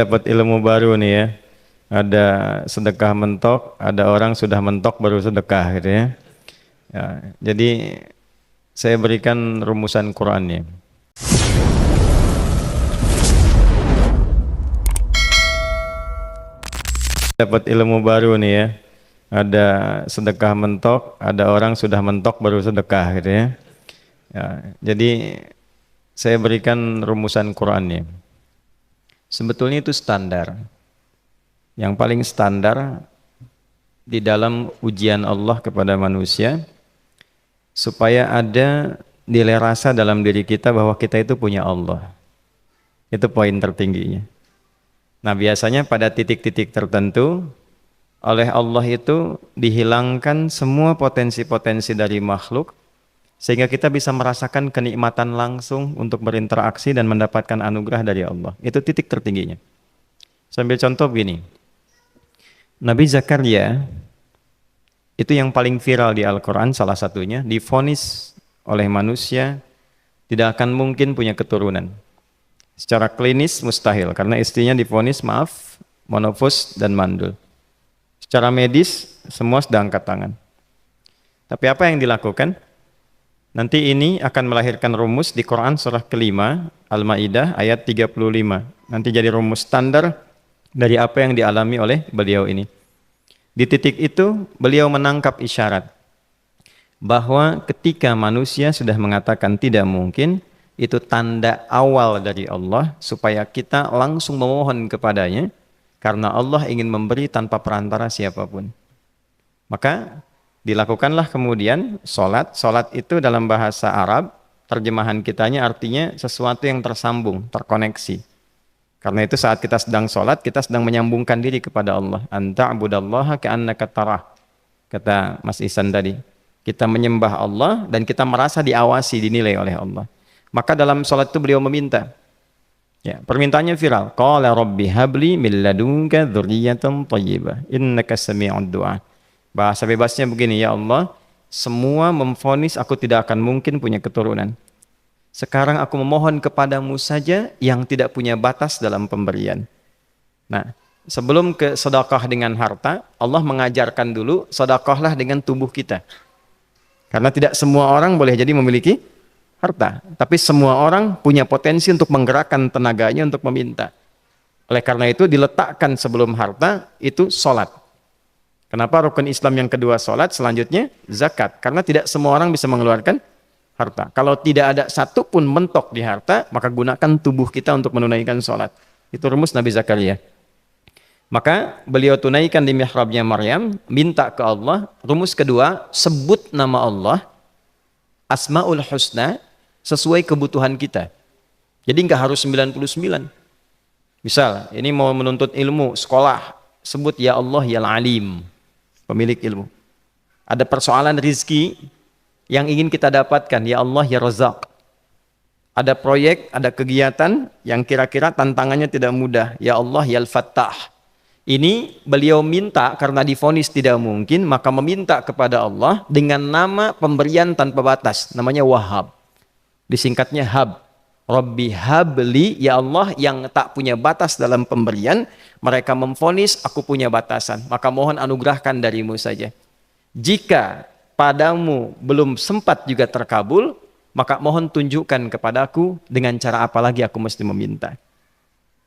Dapat ilmu baru nih ya. Ada sedekah mentok, ada orang sudah mentok baru sedekah gitu ya. Ya, jadi saya berikan rumusan Qur'annya. Dapat ilmu baru nih ya. Ada sedekah mentok, ada orang sudah mentok baru sedekah gitu ya. Ya, jadi saya berikan rumusan Qur'annya. Sebetulnya itu standar. Yang paling standar di dalam ujian Allah kepada manusia supaya ada nilai rasa dalam diri kita bahwa kita itu punya Allah. Itu poin tertingginya. Nah, biasanya pada titik-titik tertentu oleh Allah itu dihilangkan semua potensi-potensi dari makhluk sehingga kita bisa merasakan kenikmatan langsung untuk berinteraksi dan mendapatkan anugerah dari Allah. Itu titik tertingginya. Sambil contoh begini. Nabi Zakaria itu yang paling viral di Al-Quran, salah satunya divonis oleh manusia tidak akan mungkin punya keturunan. Secara klinis mustahil karena istrinya divonis monofus dan mandul. Secara medis semua sudah angkat tangan. Tapi apa yang dilakukan? Nanti ini akan melahirkan rumus di Quran surah kelima Al-Maidah ayat 35. Nanti jadi rumus standar dari apa yang dialami oleh beliau ini. Di titik itu beliau menangkap isyarat bahwa ketika manusia sudah mengatakan tidak mungkin, itu tanda awal dari Allah supaya kita langsung memohon kepadanya karena Allah ingin memberi tanpa perantara siapapun. Maka dilakukanlah kemudian solat. Solat itu dalam bahasa Arab, terjemahan kitanya artinya sesuatu yang tersambung, terkoneksi. Karena itu saat kita sedang solat, kita sedang menyambungkan diri kepada Allah. Anta'budallaha ka'annaka tarah. Kata Mas Ihsan tadi. Kita menyembah Allah dan kita merasa diawasi, dinilai oleh Allah. Maka dalam sholat itu beliau meminta. Ya, permintaannya viral. Qala rabbi habli min ladunka dzurriyyatan thayyibah innaka sami'ud du'a. Bahasa bebasnya begini, ya Allah, semua memvonis aku tidak akan mungkin punya keturunan. Sekarang aku memohon kepadamu saja yang tidak punya batas dalam pemberian. Nah, sebelum ke sedekah dengan harta, Allah mengajarkan dulu sedekahlah dengan tubuh kita. Karena tidak semua orang boleh jadi memiliki harta, tapi semua orang punya potensi untuk menggerakkan tenaganya untuk meminta. Oleh karena itu diletakkan sebelum harta itu sholat. Kenapa rukun Islam yang kedua sholat, selanjutnya zakat? Karena tidak semua orang bisa mengeluarkan harta. Kalau tidak ada satu pun mentok di harta, maka gunakan tubuh kita untuk menunaikan sholat. Itu rumus Nabi Zakaria. Maka beliau tunaikan di mihrabnya Maryam, minta ke Allah. Rumus kedua, sebut nama Allah, Asmaul Husna, sesuai kebutuhan kita. Jadi nggak harus 99. Misal, ini mau menuntut ilmu, sekolah, sebut ya Allah ya Alim, pemilik ilmu. Ada persoalan rizki yang ingin kita dapatkan, ya Allah ya Razak. Ada proyek, ada kegiatan yang kira-kira tantangannya tidak mudah, ya Allah ya Al-Fattah. Ini beliau minta karena divonis tidak mungkin, maka meminta kepada Allah dengan nama pemberian tanpa batas, namanya Wahhab. Disingkatnya Hab. Rabbi habli, ya Allah yang tak punya batas dalam pemberian, mereka memvonis aku punya batasan, maka mohon anugerahkan darimu saja. Jika padamu belum sempat juga terkabul, maka mohon tunjukkan kepadaku dengan cara apa lagi aku mesti meminta.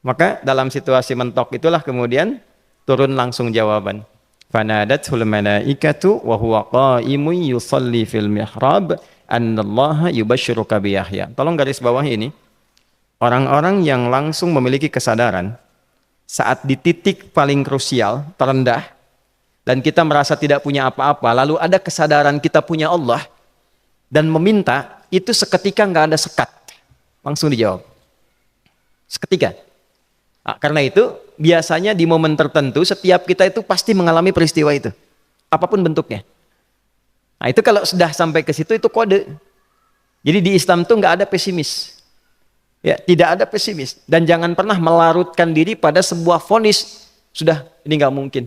Maka dalam situasi mentok itulah kemudian turun langsung jawaban. Fanadathul malaikatu wa huwa qa'imun yusalli fil mihrab annallaha yubashshiruka bi Yahya. Tolong garis bawah ini. Orang-orang yang langsung memiliki kesadaran saat di titik paling krusial, terendah, dan kita merasa tidak punya apa-apa, lalu ada kesadaran kita punya Allah dan meminta, itu seketika nggak ada sekat. Langsung dijawab. Seketika. Nah, karena itu biasanya di momen tertentu setiap kita itu pasti mengalami peristiwa itu, apapun bentuknya. Nah, itu kalau sudah sampai ke situ itu kode. Jadi di Islam itu nggak ada pesimis, ya tidak ada pesimis, dan jangan pernah melarutkan diri pada sebuah vonis sudah ini nggak mungkin,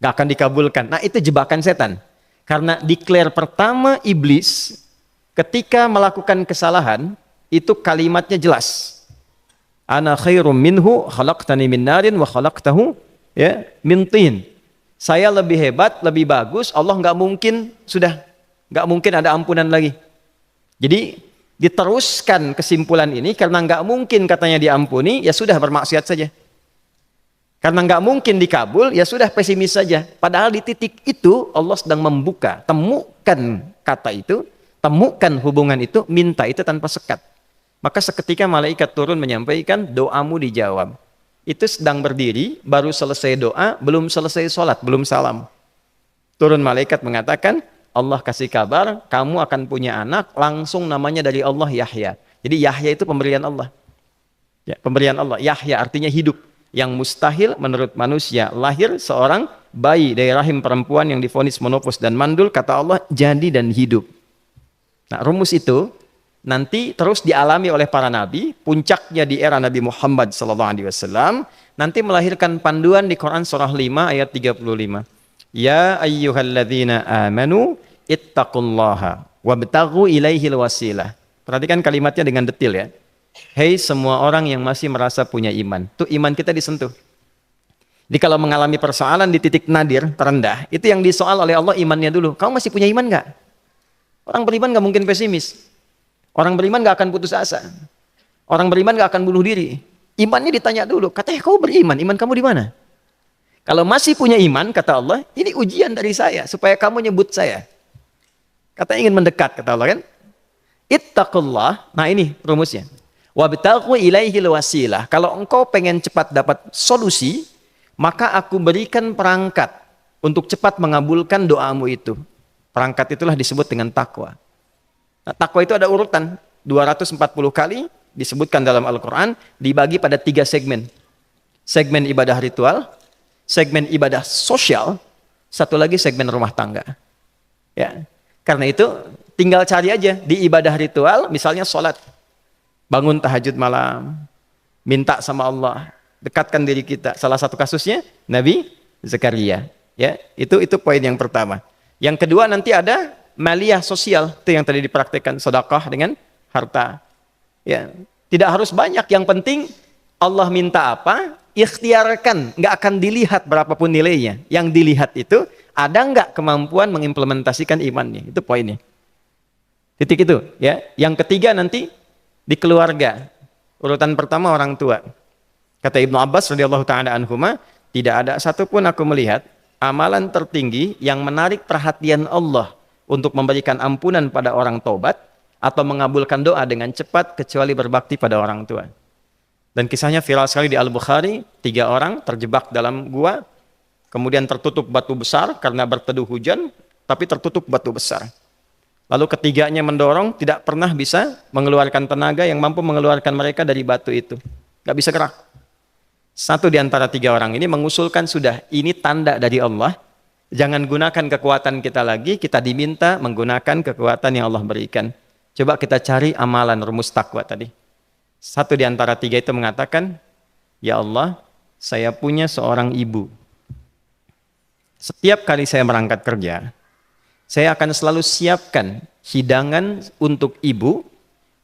nggak akan dikabulkan. Nah itu jebakan setan. Karena declare pertama iblis ketika melakukan kesalahan itu kalimatnya jelas. Ana khairum minhu khalaqtani min narin wa khalaqtahu ya min tin. Saya lebih hebat, lebih bagus. Allah nggak mungkin ada ampunan lagi. Jadi diteruskan kesimpulan ini karena nggak mungkin katanya diampuni, ya sudah bermaksiat saja. Karena nggak mungkin dikabul, ya sudah pesimis saja. Padahal di titik itu Allah sedang membuka, temukan kata itu, temukan hubungan itu, minta itu tanpa sekat. Maka seketika malaikat turun menyampaikan doamu dijawab. Itu sedang berdiri, baru selesai doa, belum selesai sholat, belum salam. Turun malaikat mengatakan, Allah kasih kabar, kamu akan punya anak, langsung namanya dari Allah Yahya. Jadi Yahya itu pemberian Allah. Ya, pemberian Allah. Yahya artinya hidup. Yang mustahil menurut manusia, lahir seorang bayi dari rahim perempuan yang divonis menopause dan mandul, kata Allah, jadi dan hidup. Nah, rumus itu nanti terus dialami oleh para nabi, puncaknya di era Nabi Muhammad SAW, nanti melahirkan panduan di Quran surah 5 ayat 35. Ya ayyuhalladzina amanu ittaqullaha wabtaghu ilaihil wasilah. Perhatikan kalimatnya dengan detail ya. Hei semua orang yang masih merasa punya iman. Tuh iman kita disentuh. Jadi kalau mengalami persoalan di titik nadir, terendah, itu yang disoal oleh Allah imannya dulu. Kamu masih punya iman nggak? Orang beriman nggak mungkin pesimis. Orang beriman gak akan putus asa. Orang beriman gak akan bunuh diri. Imannya ditanya dulu. Katanya kau beriman, iman kamu di mana? Kalau masih punya iman, kata Allah, ini ujian dari saya supaya kamu nyebut saya. Katanya ingin mendekat, kata Allah kan? Ittaqullah. Nah ini rumusnya. Wabtaghu ilaihil wasilah. Kalau engkau pengen cepat dapat solusi, maka aku berikan perangkat untuk cepat mengabulkan doamu itu. Perangkat itulah disebut dengan takwa. Nah, takwa itu ada urutan 240 kali disebutkan dalam Al-Quran, dibagi pada 3 segmen. Segmen ibadah ritual, segmen ibadah sosial, satu lagi segmen rumah tangga. Ya, karena itu tinggal cari aja di ibadah ritual, misalnya sholat, bangun tahajud malam, minta sama Allah, dekatkan diri kita. Salah satu kasusnya Nabi Zakaria. Ya, itu poin yang pertama. Yang kedua nanti ada maliyah sosial, itu yang tadi dipraktekkan, sedekah dengan harta. Ya, tidak harus banyak, yang penting Allah minta apa, ikhtiarkan, nggak akan dilihat berapapun nilainya. Yang dilihat itu ada nggak kemampuan mengimplementasikan imannya, itu poinnya. Titik itu, ya. Yang ketiga nanti di keluarga. Urutan pertama orang tua. Kata Ibnu Abbas radhiyallahu taala anhuma, tidak ada satupun aku melihat amalan tertinggi yang menarik perhatian Allah untuk memberikan ampunan pada orang taubat atau mengabulkan doa dengan cepat kecuali berbakti pada orang tua. Dan kisahnya viral sekali di Al-Bukhari, 3 orang terjebak dalam gua, kemudian tertutup batu besar karena berteduh hujan, tapi tertutup batu besar. Lalu ketiganya mendorong, tidak pernah bisa mengeluarkan tenaga yang mampu mengeluarkan mereka dari batu itu. Gak bisa gerak. Satu di antara 3 orang ini mengusulkan, sudah, ini tanda dari Allah, jangan gunakan kekuatan kita lagi, kita diminta menggunakan kekuatan yang Allah berikan. Coba kita cari amalan rumus takwa tadi. Satu di antara 3 itu mengatakan, ya Allah, saya punya seorang ibu. Setiap kali saya berangkat kerja, saya akan selalu siapkan hidangan untuk ibu,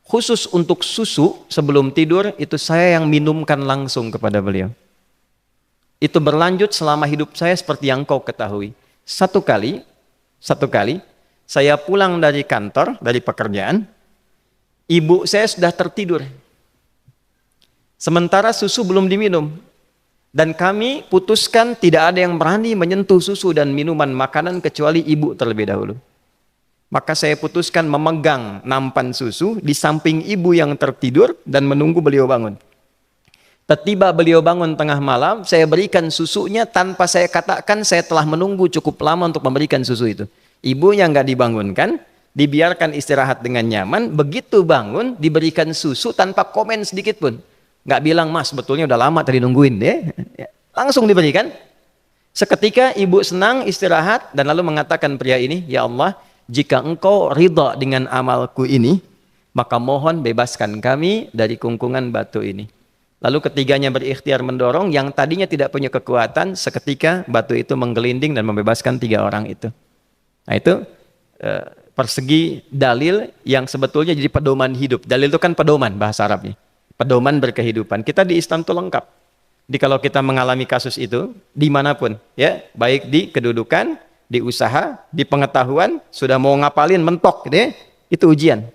khusus untuk susu sebelum tidur, itu saya yang minumkan langsung kepada beliau. Itu berlanjut selama hidup saya seperti yang kau ketahui. Satu kali, saya pulang dari kantor, dari pekerjaan, ibu saya sudah tertidur. Sementara susu belum diminum. Dan kami putuskan tidak ada yang berani menyentuh susu dan minuman makanan kecuali ibu terlebih dahulu. Maka saya putuskan memegang nampan susu di samping ibu yang tertidur dan menunggu beliau bangun. Tiba beliau bangun tengah malam, saya berikan susunya tanpa saya katakan saya telah menunggu cukup lama untuk memberikan susu itu. Ibunya nggak dibangunkan, dibiarkan istirahat dengan nyaman, begitu bangun diberikan susu tanpa komen sedikit pun. Nggak bilang, mas betulnya udah lama tadi nungguin deh. Langsung diberikan. Seketika ibu senang istirahat dan lalu mengatakan pria ini, ya Allah, jika engkau ridha dengan amalku ini, maka mohon bebaskan kami dari kungkungan batu ini. Lalu ketiganya berikhtiar mendorong, yang tadinya tidak punya kekuatan, seketika batu itu menggelinding dan membebaskan 3 orang itu. Nah itu persegi dalil yang sebetulnya jadi pedoman hidup. Dalil itu kan pedoman bahasa Arabnya. pedoman berkehidupan. Kita di Islam itu lengkap. Jadi kalau kita mengalami kasus itu dimanapun, ya, baik di kedudukan, di usaha, di pengetahuan, sudah mau ngapalin mentok, gitu ya, itu ujian.